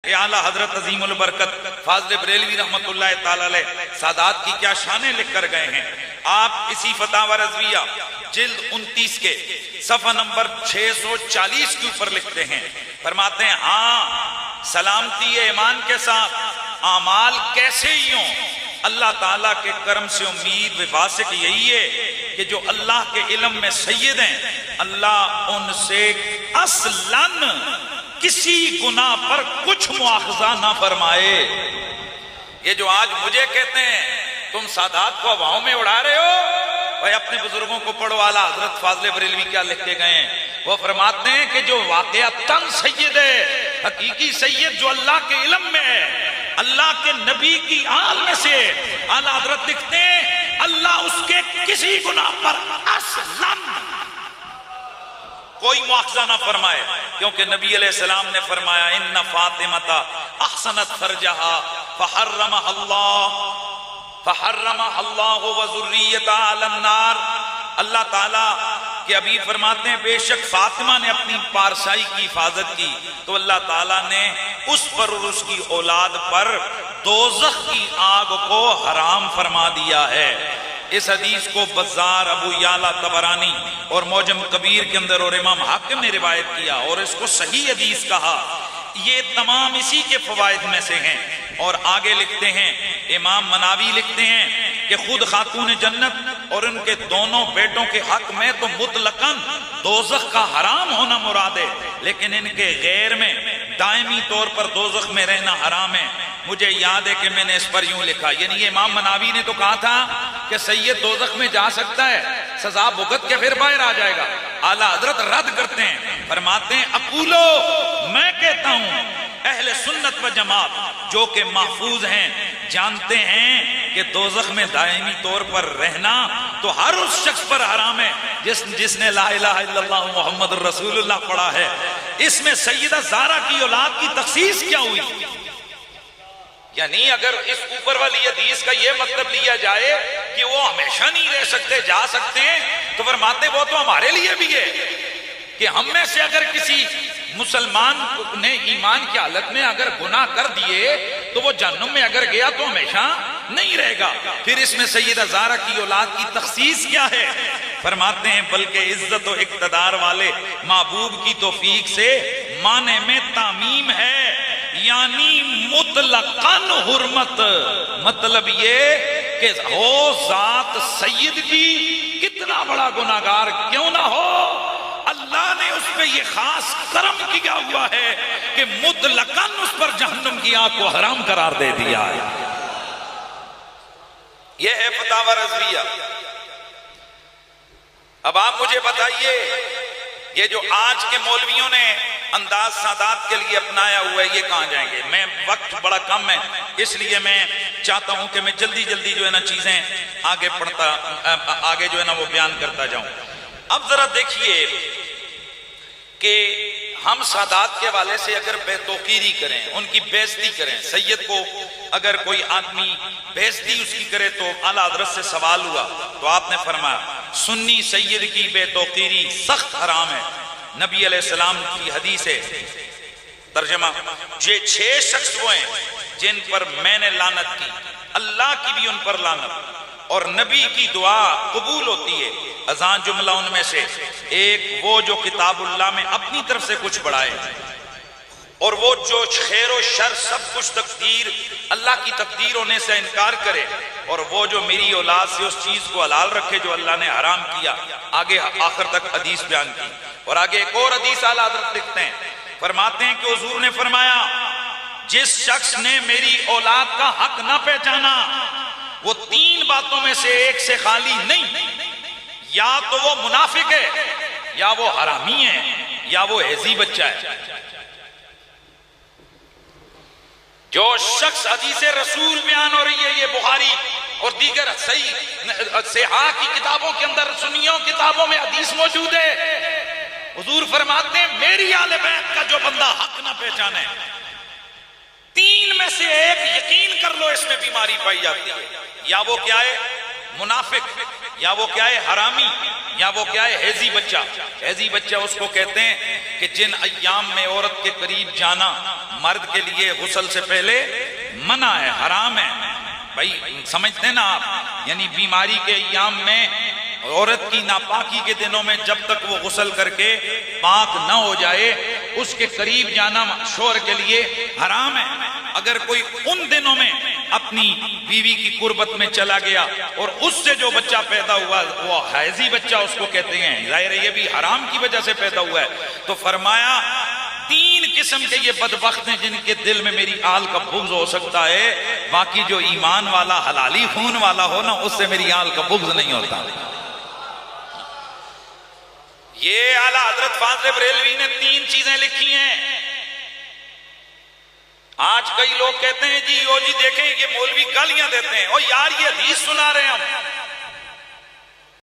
کہ اعلیٰ حضرت عظیم البرکت فاضل بریلوی رحمت اللہ تعالی علیہ سادات کی کیا شانیں لکھ کر گئے ہیں۔ آپ اسی فتاوی رضویہ جلد 29 کے صفحہ نمبر 640 کے اوپر لکھتے ہیں، فرماتے ہیں ہاں سلامتی ایمان کے ساتھ اعمال کیسے ہی ہوں، اللہ تعالیٰ کے کرم سے امید واسق یہی ہے کہ جو اللہ کے علم میں سید ہیں اللہ ان سے اصلاً کسی گناہ پر کچھ مواخذہ نہ فرمائے۔ یہ جو آج مجھے کہتے ہیں تم سادات کو ہواؤں میں اڑا رہے ہو، بھائی اپنے بزرگوں کو پڑھو، اعلیٰ حضرت فاضل بریلوی کیا لکھتے گئے ہیں، وہ فرماتے ہیں کہ جو واقعتاً سید ہے، حقیقی سید جو اللہ کے علم میں ہے، اللہ کے نبی کی آل میں سے، اعلیٰ حضرت لکھتے ہیں اللہ اس کے کسی گناہ پر اصلاً کوئی مواخذہ نہ فرمائے، کیونکہ نبی علیہ السلام نے فرمایا ان فاطمہ احسنت فرجہا فحرمہ اللہ وذریتہا علی النار۔ اللہ تعالیٰ کہ ابھی فرماتے ہیں بے شک فاطمہ نے اپنی پارسائی کی حفاظت کی تو اللہ تعالیٰ نے اس پر اور اس کی اولاد پر دوزخ کی آگ کو حرام فرما دیا ہے۔ اس حدیث کو بزار، ابو یعلا طبرانی اور معجم کبیر کے اندر اور امام حاکم نے روایت کیا اور اس کو صحیح حدیث کہا۔ یہ تمام اسی کے فوائد میں سے ہیں۔ اور آگے لکھتے ہیں امام مناوی لکھتے ہیں کہ خود خاتون جنت اور ان کے دونوں بیٹوں کے حق میں تو مطلقاً دوزخ کا حرام ہونا مراد ہے، لیکن ان کے غیر میں دائمی طور پر دوزخ میں رہنا حرام ہے۔ مجھے یاد ہے کہ میں نے اس پر یوں لکھا، یعنی امام مناوی نے تو کہا تھا کہ سید دوزخ میں جا سکتا ہے، سزا بھگت کے پھر باہر آ جائے گا۔ اعلیٰ حضرت رد کرتے ہیں، فرماتے ہیں اقولو، میں کہتا ہوں اہل سنت و جماعت جو کہ محفوظ ہیں جانتے ہیں کہ دوزخ میں دائمی طور پر رہنا تو ہر اس شخص پر حرام ہے جس نے لا الہ الا اللہ محمد الرسول اللہ پڑھا ہے۔ اس میں سیدہ زہرا کی اولاد کی تخصیص کیا ہوئی؟ یعنی اگر اس اوپر والی حدیث کا یہ مطلب لیا جائے کہ وہ ہمیشہ نہیں رہ سکتے، جا سکتے ہیں، تو فرماتے وہ تو ہمارے لیے بھی ہے کہ ہم میں سے اگر کسی مسلمان نے ایمان کی حالت میں اگر گناہ کر دیے تو وہ جہنم میں اگر گیا تو ہمیشہ نہیں رہے گا۔ پھر اس میں سیدہ زہرا کی اولاد کی تخصیص کیا ہے؟ فرماتے ہیں بلکہ عزت و اقتدار والے محبوب کی توفیق سے معنی میں تعمیم ہے، یعنی مطلقاً حرمت۔ مطلب یہ کہ ہو ذات سید کی کتنا بڑا گناہگار کیوں نہ ہو، اللہ نے اس پہ یہ خاص کرم کیا ہوا ہے کہ مطلقاً اس پر جہنم کی آگ کو حرام قرار دے دیا ہے۔ یہ ہے فتاوی رضویہ۔ اب آپ مجھے بتائیے یہ جو آج کے مولویوں نے انداز سادات کے لیے اپنایا ہوا ہے یہ کہاں جائیں گے؟ میں وقت بڑا کم ہے اس لیے میں چاہتا ہوں کہ میں جلدی جلدی جو ہے نا چیزیں آگے جو ہے نا وہ بیان کرتا جاؤں۔ اب ذرا دیکھیے کہ ہم سادات کے حوالے سے اگر بے توقیری کریں، ان کی بےعزتی کریں، سید کو اگر کوئی آدمی بےعزتی اس کی کرے تو اعلیٰ حضرت سے سوال ہوا تو آپ نے فرمایا سنی سید کی بے توقیری سخت حرام ہے۔ نبی علیہ السلام کی حدیث ہے، ترجمہ یہ 6 شخص وہ ہیں جن پر میں نے لعنت کی، اللہ کی بھی ان پر لعنت اور نبی کی دعا قبول ہوتی ہے۔ اذان جملہ ان میں سے ایک وہ جو کتاب اللہ میں اپنی طرف سے کچھ بڑھائے، اور وہ جو خیر و شر سب کچھ تقدیر اللہ کی تقدیر ہونے سے انکار کرے، اور وہ جو میری اولاد سے اس چیز کو حلال رکھے جو اللہ نے حرام کیا۔ آگے آخر تک حدیث بیان کی اور آگے ایک اور حدیث اعلیٰ حضرت لکھتے ہیں، فرماتے ہیں کہ حضور نے فرمایا جس شخص نے میری اولاد کا حق نہ پہچانا وہ 3 باتوں میں سے ایک سے خالی نہیں، یا تو وہ منافق ہے، یا وہ حرامی ہے، یا وہ ہیزی بچہ ہے۔ جو شخص حدیث رسول بیان ہو رہی ہے، یہ بخاری اور دیگر صحیح کی کتابوں کے اندر، سنیوں کتابوں میں حدیث موجود ہے، حضور فرماتے ہیں میری آل بیت کا جو بندہ حق نہ پہچانے، 3 میں سے ایک یقین کر لو اس میں بیماری پائی جاتی ہے، یا وہ کیا ہے منافق، یا وہ کیا ہے حرامی، یا وہ کیا ہے ہیزی بچہ۔ ہیزی بچہ اس کو کہتے ہیں کہ جن ایام میں عورت کے قریب جانا مرد کے لیے غسل سے پہلے منع ہے، حرام ہے بھائی، سمجھتے ہیں نا آپ؟ یعنی بیماری کے ایام میں عورت کی ناپاکی کے دنوں میں جب تک وہ غسل کر کے پاک نہ ہو جائے اس کے قریب جانا شوہر کے لیے حرام ہے۔ اگر کوئی ان دنوں میں اپنی بیوی کی قربت میں چلا گیا اور اس سے جو بچہ پیدا ہوا وہ حیضی بچہ اس کو کہتے ہیں، ظاہر ہے یہ بھی حرام کی وجہ سے پیدا ہوا ہے، تو فرمایا 3 قسم کے یہ بدبخت ہیں جن کے دل میں میری آل کا بغض ہو سکتا ہے، باقی جو ایمان والا حلالی خون والا ہو نا اس سے میری آل کا بغض نہیں ہوتا۔ یہ اعلیٰ حضرت فاضل بریلوی نے 3 چیزیں لکھی ہیں۔ آج کئی لوگ کہتے ہیں جی او جی دیکھیں یہ مولوی گالیاں دیتے ہیں، او یار یہ حدیث سنا رہے ہیں ہم،